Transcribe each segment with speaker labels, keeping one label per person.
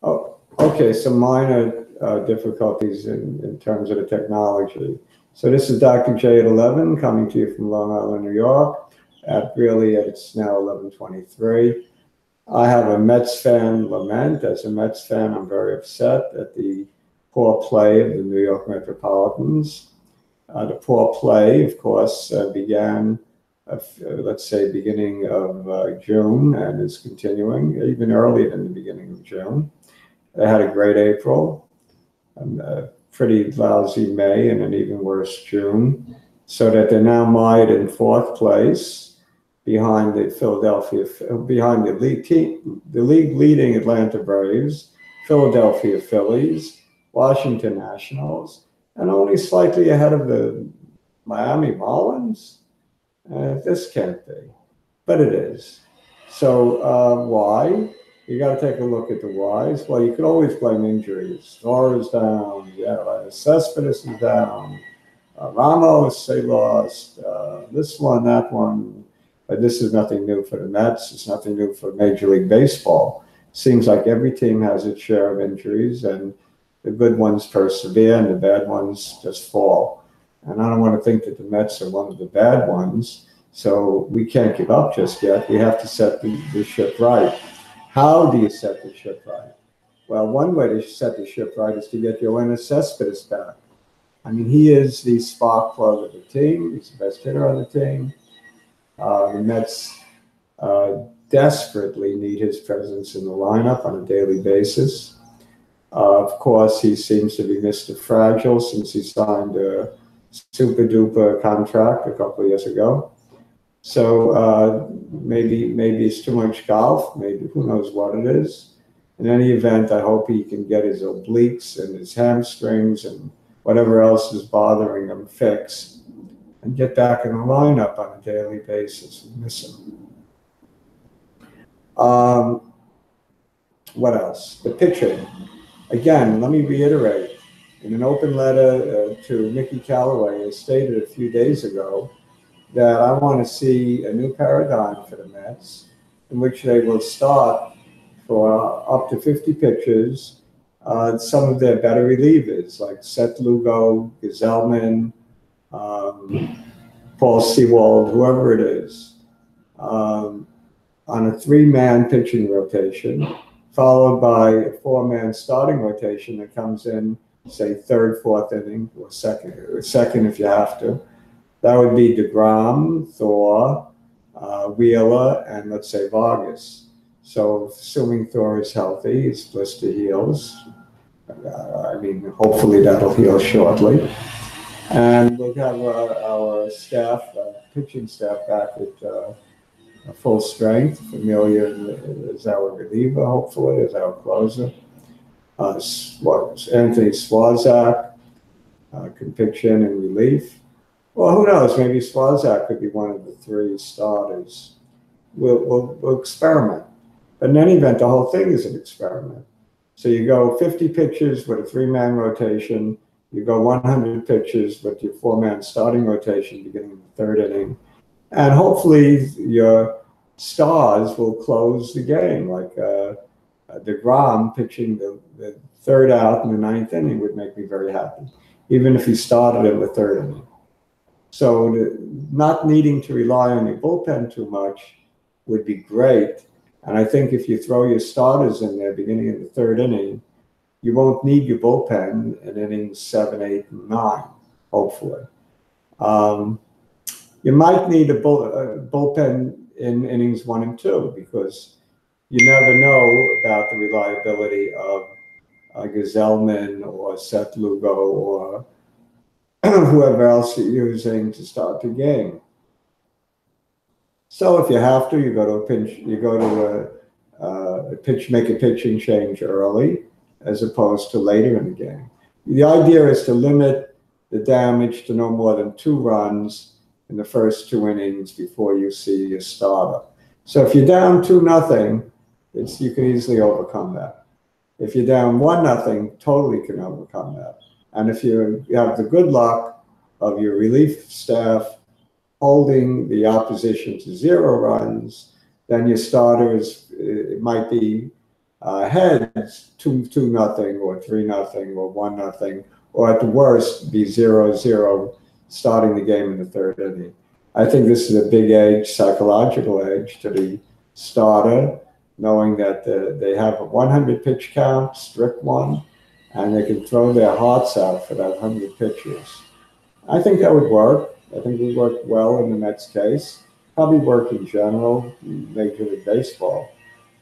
Speaker 1: Oh, okay, some minor difficulties in terms of the technology. So this is Dr. J at 11 coming to you from Long Island, New York. It's now 11:23. I have a Mets fan lament. As a Mets fan, I'm very upset at the poor play of the New York Metropolitans. The poor play, of course, began, let's say, beginning of June and is continuing even earlier than the beginning of June. They had a great April, a pretty lousy May, and an even worse June, so that they're now mired in fourth place behind behind the league leading Atlanta Braves, Philadelphia Phillies, Washington Nationals, and only slightly ahead of the Miami Marlins. This can't be, but it is. So why? You got to take a look at the whys. Well, you could always blame injuries. Storer is down. Yeah, Cespedes is down. Ramos, they lost. This one, that one. But this is nothing new for the Mets. It's nothing new for Major League Baseball. Seems like every team has its share of injuries, and the good ones persevere, and the bad ones just fall. And I don't want to think that the Mets are one of the bad ones. So we can't give up just yet. We have to set the ship right. How do you set the ship right? Well, one way to set the ship right is to get Yoenis Cespedes back. I mean, he is the spark plug of the team. He's the best hitter on the team. The Mets desperately need his presence in the lineup on a daily basis. Of course, he seems to be Mr. Fragile since he signed a super duper contract a couple of years ago. So maybe it's too much golf. Maybe who knows what it is. In any event, I hope he can get his obliques and his hamstrings and whatever else is bothering him fixed and get back in the lineup on a daily basis. We miss him. What else? The pitching. Again, let me reiterate. In an open letter to Mickey Callaway, I stated a few days ago that I want to see a new paradigm for the Mets in which they will start for up to 50 pitchers some of their better relievers like Seth Lugo, Gesellman, Paul Sewald, whoever it is, on a three-man pitching rotation, followed by a four-man starting rotation that comes in, say, third, fourth inning, or second if you have to. That would be DeGrom, Thor, Wheeler, and let's say Vargas. So assuming Thor is healthy, his blister heals. I mean, hopefully that'll heal shortly. And we'll have our staff, pitching staff back at full strength. Familia is our reliever, hopefully, is our closer. Anthony Swarzak can pitch in relief. Well, who knows? Maybe Swarzak could be one of the three starters. We'll experiment. But in any event, the whole thing is an experiment. So you go 50 pitches with a three-man rotation. You go 100 pitches with your four-man starting rotation beginning in the third inning. And hopefully your stars will close the game. Like DeGrom pitching the third out in the ninth inning would make me very happy, even if he started in the third inning. So not needing to rely on your bullpen too much would be great. And I think if you throw your starters in there beginning in the third inning, you won't need your bullpen in innings 7, 8, and 9, hopefully. You might need a bullpen in innings 1 and 2 because you never know about the reliability of Gesellman or Seth Lugo or whoever else you're using to start the game. So if you have to, you go to a pinch. You go to make a pitching change early, as opposed to later in the game. The idea is to limit the damage to no more than 2 runs in the first 2 innings before you see your starter. So if you're down 2-0, you can easily overcome that. If you're down 1-0, totally can overcome that. And if you have the good luck of your relief staff holding the opposition to 0 runs, then your starters, it might be heads 2-0 or 3-0 or 1-0, or at the worst be 0-0 starting the game in the third inning. I think this is a big edge, psychological edge to the starter, knowing that they have a 100 pitch count, strict one, and they can throw their hearts out for that 100 pitches. I think that would work. I think it would work well in the Mets case. Probably work in general, Major League Baseball.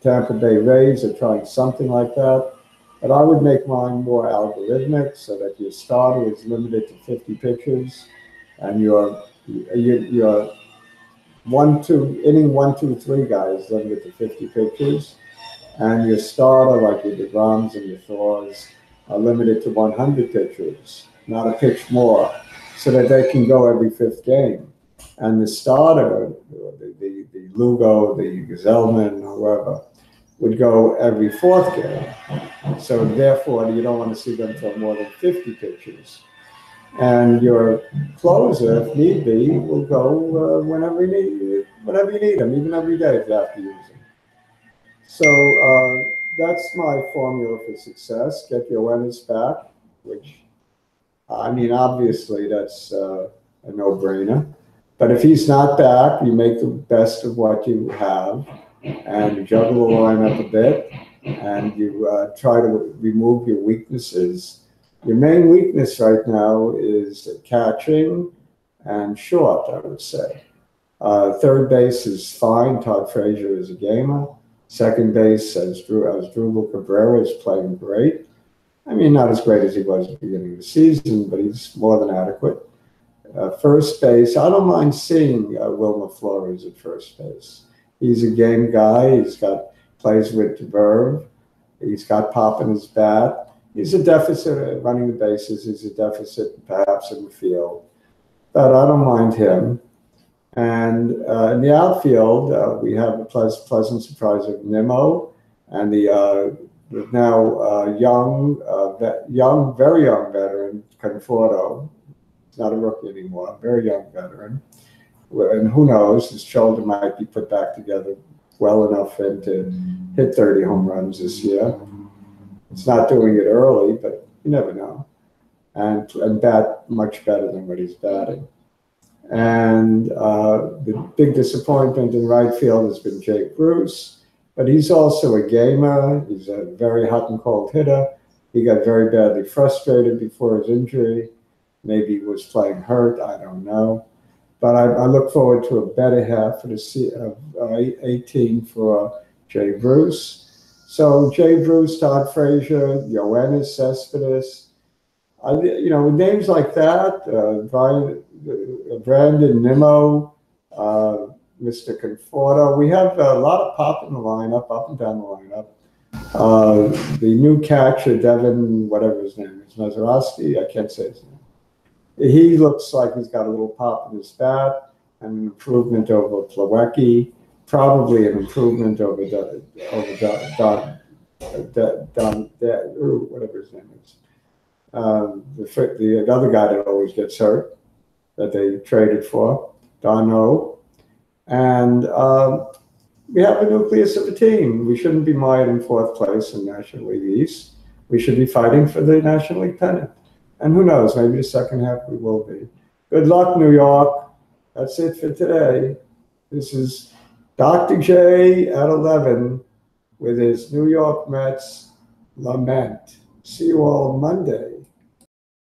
Speaker 1: Tampa Bay Rays are trying something like that, but I would make mine more algorithmic so that your starter is limited to 50 pitches, and your inning 1, 2, 3 guys limited to 50 pitches, and your starter, like your DeGroms and your Thors, are limited to 100 pitches, not a pitch more, so that they can go every fifth game. And the starter, the Lugo, the Gazelman, whoever, would go every fourth game. So therefore, you don't want to see them throw more than 50 pitches. And your closer, if need be, will go whenever you need them, even every day if you have to use them. So that's my formula for success. Get your winners back, which, I mean, obviously that's a no-brainer. But if he's not back, you make the best of what you have and you juggle the lineup a bit, and you try to remove your weaknesses. Your main weakness right now is catching and short, I would say. Third base is fine. Todd Frazier is a gamer. Second base, as Asdrubal Cabrera, is playing great. I mean, not as great as he was at the beginning of the season, but he's more than adequate. First base, I don't mind seeing Wilmer Flores at first base. He's a game guy. Plays with verve. He's got pop in his bat. He's a deficit at running the bases. He's a deficit perhaps in the field, but I don't mind him. And in the outfield, we have a pleasant surprise of Nimmo and the now very young veteran Conforto. He's not a rookie anymore, very young veteran. And who knows, his shoulder might be put back together well enough for him to hit 30 home runs this year. It's not doing it early, but you never know. And bat much better than what he's batting. And the big disappointment in right field has been Jake Bruce, but he's also a gamer. He's a very hot and cold hitter. He got very badly frustrated before his injury. Maybe he was playing hurt, I don't know. But I look forward to a better half of 18 for Jay Bruce. So Jay Bruce, Todd Frazier, Yoenis Cespedes, with names like that, Brandon Nimmo, Mr. Conforto. We have a lot of pop in the lineup, up and down the lineup. The new catcher, Devin, whatever his name is, Mazeroski, I can't say his name. He looks like he's got a little pop in his bat, and an improvement over Plawecki, probably an improvement over whatever his name is. The other guy that always gets hurt, that they traded for, Dono. And we have a nucleus of a team. We shouldn't be mired in fourth place in National League East. We should be fighting for the National League pennant. And who knows, maybe the second half we will be. Good luck, New York. That's it for today. This is Dr. J at 11 with his New York Mets lament. See you all Monday.